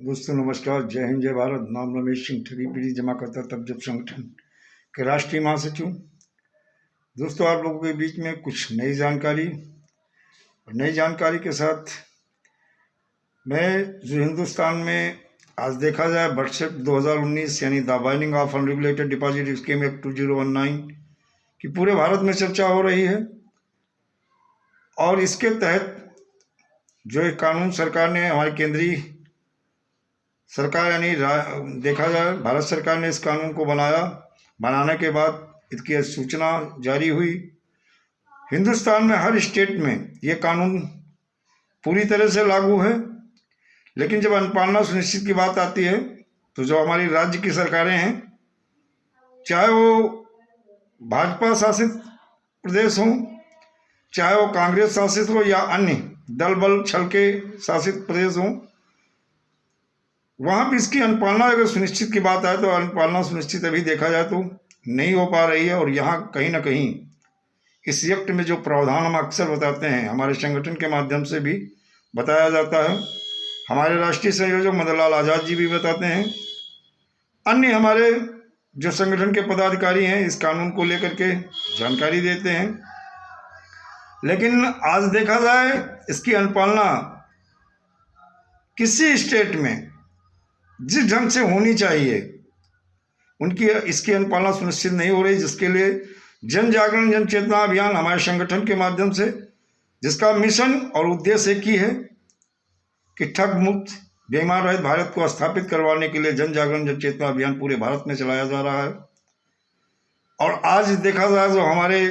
दोस्तों नमस्कार, जय हिंद, जय भारत। नाम रमेश सिंह, ठगी पीढ़ी जमा करता तब जब संगठन के राष्ट्रीय महासचिव। दोस्तों, आप लोगों के बीच में कुछ नई जानकारी के साथ मैं जो हिंदुस्तान में आज देखा जाए बजट 2019 यानी the binding of unregulated deposit scheme act 2019 की पूरे भारत में चर्चा हो रही है। और इसके तहत जो एक कानून सरकार ने, हमारी केंद्रीय सरकार यानी देखा जाए भारत सरकार ने इस कानून को बनाने के बाद इसकी सूचना जारी हुई। हिंदुस्तान में हर स्टेट में ये कानून पूरी तरह से लागू है, लेकिन जब अनुपालना सुनिश्चित की बात आती है तो जो हमारी राज्य की सरकारें हैं, चाहे वो भाजपा शासित प्रदेश हों, चाहे वो कांग्रेस शासित हो या अन्य दल बल छल के शासित प्रदेश हों, वहाँ भी इसकी अनुपालना अगर सुनिश्चित की बात आए तो अनुपालना सुनिश्चित अभी देखा जाए तो नहीं हो पा रही है। और यहाँ कहीं ना कहीं इस एक्ट में जो प्रावधान हम अक्सर बताते हैं, हमारे संगठन के माध्यम से भी बताया जाता है, हमारे राष्ट्रीय संयोजक मदन लाल आज़ाद जी भी बताते हैं, अन्य हमारे जो संगठन के पदाधिकारी हैं इस कानून को लेकर के जानकारी देते हैं। लेकिन आज देखा जाए इसकी अनुपालना किसी स्टेट में जिस ढंग से होनी चाहिए उनकी इसकी अनुपालना सुनिश्चित नहीं हो रही, जिसके लिए जन जागरण जन चेतना अभियान हमारे संगठन के माध्यम से, जिसका मिशन और उद्देश्य एक ही है कि ठग मुक्त बेईमान रहित भारत को स्थापित करवाने के लिए जन जागरण जन चेतना अभियान पूरे भारत में चलाया जा रहा है। और आज देखा जाए जो हमारे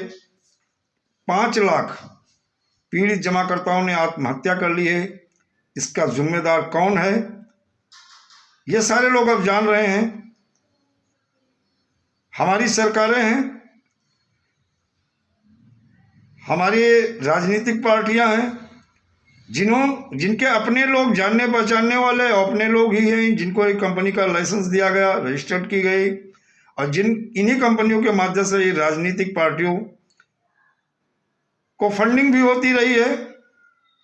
5 लाख पीड़ित जमाकर्ताओं ने आत्महत्या कर ली है, इसका जिम्मेदार कौन है ये सारे लोग अब जान रहे हैं। हमारी सरकारें हैं, हमारी राजनीतिक पार्टियां हैं, जिनके अपने लोग जानने पहचानने वाले अपने लोग ही हैं, जिनको एक कंपनी का लाइसेंस दिया गया, रजिस्टर्ड की गई, और इन्हीं कंपनियों के माध्यम से ये राजनीतिक पार्टियों को फंडिंग भी होती रही है।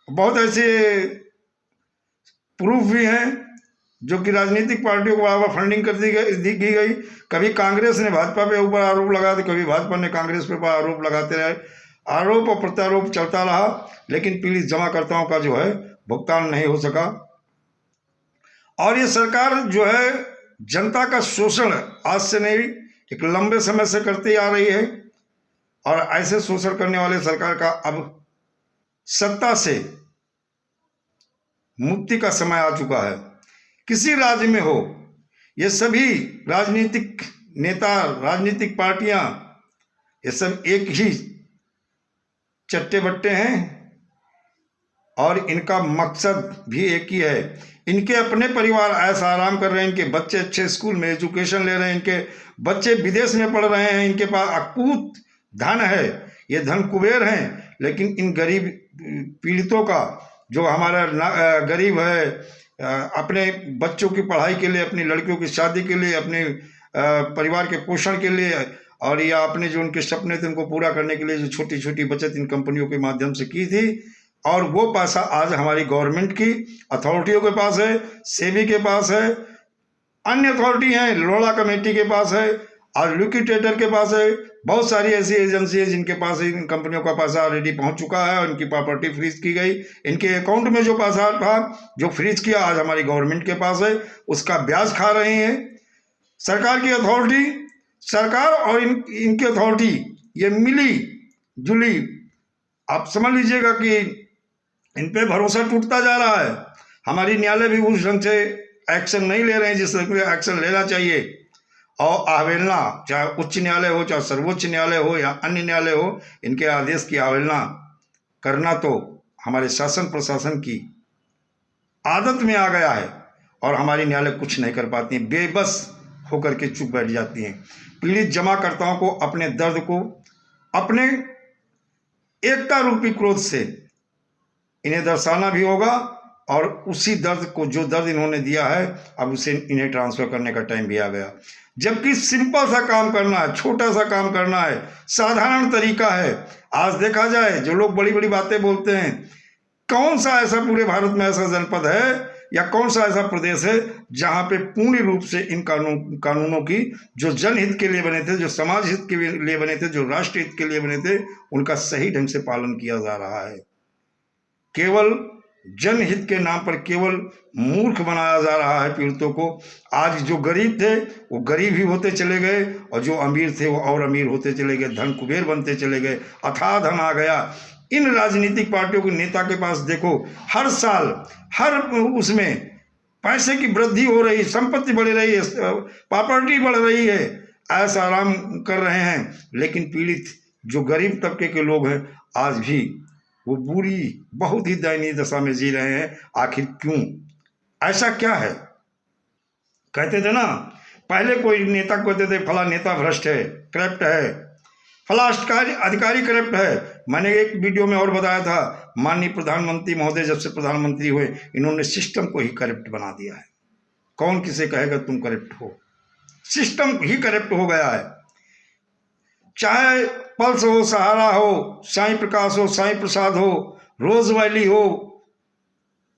बहुत ऐसे प्रूफ भी हैं जो कि राजनीतिक पार्टियों को बार फंडिंग कर दी गई। कभी कांग्रेस ने भाजपा पे ऊपर आरोप लगा दिया, कभी भाजपा ने कांग्रेस पे आरोप लगाते रहे, आरोप और प्रत्यारोप चलता रहा, लेकिन पीड़ित जमाकर्ताओं का जो है भुगतान नहीं हो सका। और ये सरकार जो है जनता का शोषण आज से नहीं, एक लंबे समय से करती आ रही है। और ऐसे शोषण करने वाले सरकार का अब सत्ता से मुक्ति का समय आ चुका है। किसी राज्य में हो, ये सभी राजनीतिक नेता, राजनीतिक पार्टियां, ये सब एक ही चट्टे बट्टे हैं और इनका मकसद भी एक ही है। इनके अपने परिवार ऐसा आराम कर रहे हैं, इनके बच्चे अच्छे स्कूल में एजुकेशन ले रहे हैं, इनके बच्चे विदेश में पढ़ रहे हैं, इनके पास अकूत धन है, ये धन कुबेर हैं। लेकिन इन गरीब पीड़ितों का, जो हमारा गरीब है, अपने बच्चों की पढ़ाई के लिए, अपनी लड़कियों की शादी के लिए, अपने परिवार के पोषण के लिए, और या अपने जो उनके सपने थे उनको पूरा करने के लिए जो छोटी छोटी बचत इन कंपनियों के माध्यम से की थी, और वो पैसा आज हमारी गवर्नमेंट की अथॉरिटियों के पास है, सेबी के पास है, अन्य अथॉरिटी हैं, लोढ़ा कमेटी के पास है, और लिक्विडेटर के पास है। बहुत सारी ऐसी एजेंसी है जिनके पास इन कंपनियों का पैसा ऑलरेडी पहुंच चुका है और इनकी प्रॉपर्टी फ्रीज की गई। इनके अकाउंट में जो पैसा था जो फ्रीज किया आज हमारी गवर्नमेंट के पास है, उसका ब्याज खा रहे हैं सरकार की अथॉरिटी। सरकार और इनकी अथॉरिटी ये मिली जुली, आप समझ लीजिएगा कि इन पे भरोसा टूटता जा रहा है। हमारी न्यायालय भी उस ढंग से एक्शन नहीं ले रहे हैं जिस तरह से एक्शन लेना चाहिए। और अवहेलना, चाहे उच्च न्यायालय हो, चाहे सर्वोच्च न्यायालय हो या अन्य न्यायालय हो, इनके आदेश की अवहेलना करना तो हमारे शासन प्रशासन की आदत में आ गया है। और हमारी न्यायालय कुछ नहीं कर पाती हैं, बेबस होकर के चुप बैठ जाती हैं। पीड़ित जमाकर्ताओं को अपने दर्द को, अपने एकता रूपी क्रोध से इन्हें दर्शाना भी होगा, और उसी दर्द को, जो दर्द इन्होंने दिया है, अब उसे इन्हें ट्रांसफर करने का टाइम भी आ गया। जबकि सिंपल सा काम करना है, छोटा सा काम करना है, साधारण तरीका है। आज देखा जाए जो लोग बड़ी बड़ी बातें बोलते हैं, कौन सा ऐसा पूरे भारत में ऐसा जनपद है या कौन सा ऐसा प्रदेश है जहां पे पूर्ण रूप से इन कानूनों की जो जनहित के लिए बने थे, जो समाज हित के लिए बने थे, जो राष्ट्र हित के लिए बने थे, उनका सही ढंग से पालन किया जा रहा है। केवल जनहित के नाम पर केवल मूर्ख बनाया जा रहा है पीड़ितों को। आज जो गरीब थे वो गरीब ही होते चले गए और जो अमीर थे वो और अमीर होते चले गए, धन कुबेर बनते चले गए, अथाह धन आ गया। इन राजनीतिक पार्टियों के नेता के पास देखो, हर साल हर उसमें पैसे की वृद्धि हो रही, संपत्ति बढ़ रही है, प्रॉपर्टी बढ़ रही है, ऐसा आराम कर रहे हैं, लेकिन पीड़ित जो गरीब तबके के लोग हैं आज भी वो बुरी बहुत ही दयनीय दशा में जी रहे हैं। आखिर क्यों? ऐसा क्या है? कहते थे ना, पहले कोई नेता कहते थे फला नेता भ्रष्ट है, करप्ट है, फला अधिकारी करप्ट है। मैंने एक वीडियो में और बताया था, माननीय प्रधानमंत्री महोदय जब से प्रधानमंत्री हुए इन्होंने सिस्टम को ही करप्ट बना दिया है। कौन किसे कहेगा तुम करप्ट हो? सिस्टम ही करप्ट हो गया है। चाहे पल्स हो, सहारा हो, साईं प्रकाश हो, साईं प्रसाद हो, रोज वैली हो,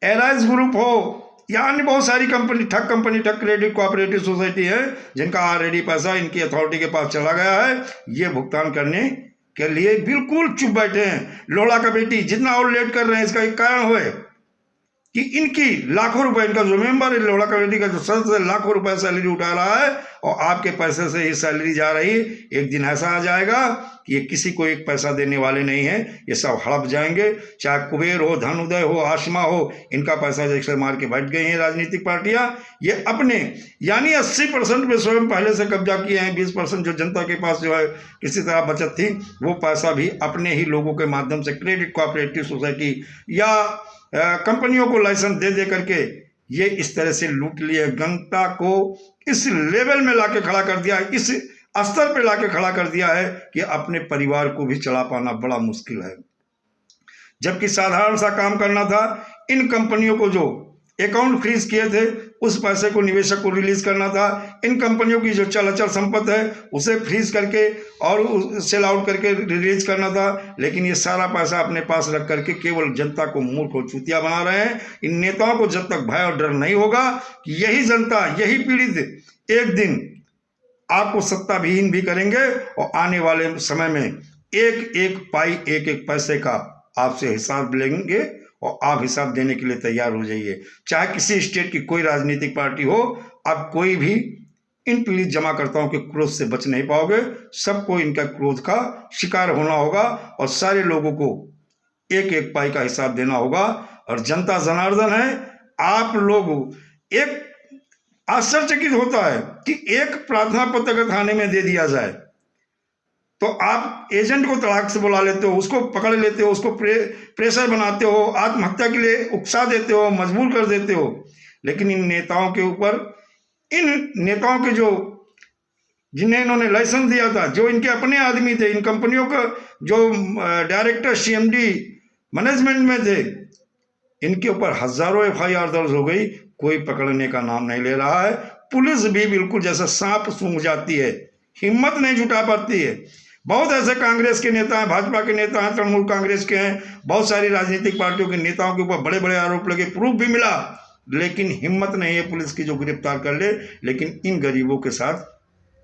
एराइज ग्रुप हो, या अन्य बहुत सारी कंपनी, ठग क्रेडिट कोऑपरेटिव सोसाइटी है जिनका ऑलरेडी पैसा इनकी अथॉरिटी के पास चला गया है। ये भुगतान करने के लिए बिल्कुल चुप बैठे हैं। लोढ़ा का बेटी जितना और लेट कर रहे हैं, इसका एक कारण है कि इनकी लाखों रुपए, इनका जो मेंबर है लोढ़ा कमेटी का जो सदस्य है, लाखों रुपए सैलरी उठा रहा है और आपके पैसे से ही सैलरी जा रही है। एक दिन ऐसा आ जाएगा कि ये किसी को एक पैसा देने वाले नहीं है, ये सब हड़प जाएंगे। चाहे कुबेर हो, धन उदय हो, आशमा हो, इनका पैसा जैसे मार के बैठ गई हैं राजनीतिक पार्टियां। ये अपने यानी 80% में स्वयं पहले से कब्जा किए हैं। 20% जो जनता के पास जो है किसी तरह बचत थी, वो पैसा भी अपने ही लोगों के माध्यम से क्रेडिट कोऑपरेटिव सोसाइटी या कंपनियों को लाइसेंस दे दे करके ये इस तरह से लूट लिए। जनता को इस लेवल में लाके खड़ा कर दिया, इस स्तर पे लाके खड़ा कर दिया है कि अपने परिवार को भी चला पाना बड़ा मुश्किल है। जबकि साधारण सा काम करना था, इन कंपनियों को जो अकाउंट फ्रीज किए थे उस पैसे को निवेशक को रिलीज करना था। इन कंपनियों की जो चल अचल संपत्ति है उसे फ्रीज करके और सेल आउट करके रिलीज करना था। लेकिन ये सारा पैसा अपने पास रख करके केवल जनता को मूर्ख और चूतिया बना रहे हैं। इन नेताओं को जब तक भय और डर नहीं होगा कि यही जनता, यही पीड़ित एक दिन आपको सत्ता विहीन भी करेंगे और आने वाले समय में एक एक पाई, एक एक पैसे का आपसे हिसाब लेंगे और आप हिसाब देने के लिए तैयार हो जाइए। चाहे किसी स्टेट की कोई राजनीतिक पार्टी हो, अब कोई भी इन पीड़ित जमाकर्ताओं के क्रोध से बच नहीं पाओगे। सबको इनका क्रोध का शिकार होना होगा और सारे लोगों को एक एक पाई का हिसाब देना होगा। और जनता जनार्दन है, आप लोग एक आश्चर्यचकित होता है कि एक प्रार्थना पत्र अगर थाने में दे दिया जाए तो आप एजेंट को तड़ाक से बुला लेते हो, उसको पकड़ लेते हो, उसको प्रेशर बनाते हो, आत्महत्या के लिए उकसा देते हो, मजबूर कर देते हो। लेकिन इन नेताओं के ऊपर, इन नेताओं के जो जिन्हें इन्होंने लाइसेंस दिया था, जो इनके अपने आदमी थे, इन कंपनियों का जो डायरेक्टर CMD मैनेजमेंट में थे, इनके ऊपर हजारों FIR दर्ज हो गई, कोई पकड़ने का नाम नहीं ले रहा है। पुलिस भी बिल्कुल जैसे सांप सूंघ जाती है, हिम्मत नहीं जुटा पाती है। बहुत ऐसे कांग्रेस के नेता हैं, भाजपा के नेता हैं, तृणमूल कांग्रेस के हैं, बहुत सारी राजनीतिक पार्टियों के नेताओं के ऊपर बड़े बड़े आरोप लगे, प्रूफ भी मिला, लेकिन हिम्मत नहीं है पुलिस की जो गिरफ्तार कर ले। लेकिन इन गरीबों के साथ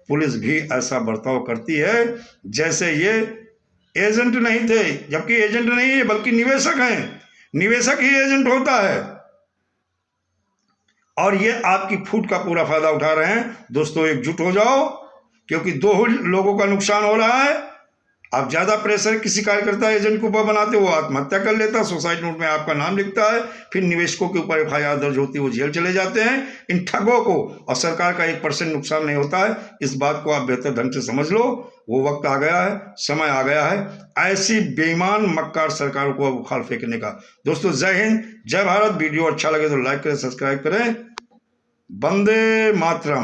पुलिस भी ऐसा बर्ताव करती है जैसे ये एजेंट नहीं थे, जबकि एजेंट नहीं है बल्कि निवेशक हैं। निवेशक ही एजेंट होता है और ये आपकी फूट का पूरा फायदा उठा रहे हैं। दोस्तों एकजुट हो जाओ, क्योंकि दो लोगों का नुकसान हो रहा है। आप ज्यादा प्रेशर किसी कार्यकर्ता एजेंट के ऊपर बनाते हो, आत्महत्या कर लेता, सुसाइड नोट में आपका नाम लिखता है, फिर निवेशकों के ऊपर FIR दर्ज होती है, वो जेल चले जाते हैं। इन ठगों को और सरकार का 1% नुकसान नहीं होता है। इस बात को आप बेहतर ढंग से समझ लो। वो वक्त आ गया है, समय आ गया है ऐसी बेईमान मक्कार सरकारों को अब उखाड़ फेंकने का। दोस्तों जय हिंद, जय भारत। वीडियो अच्छा लगे तो लाइक करें, सब्सक्राइब करें। वंदे मातरम।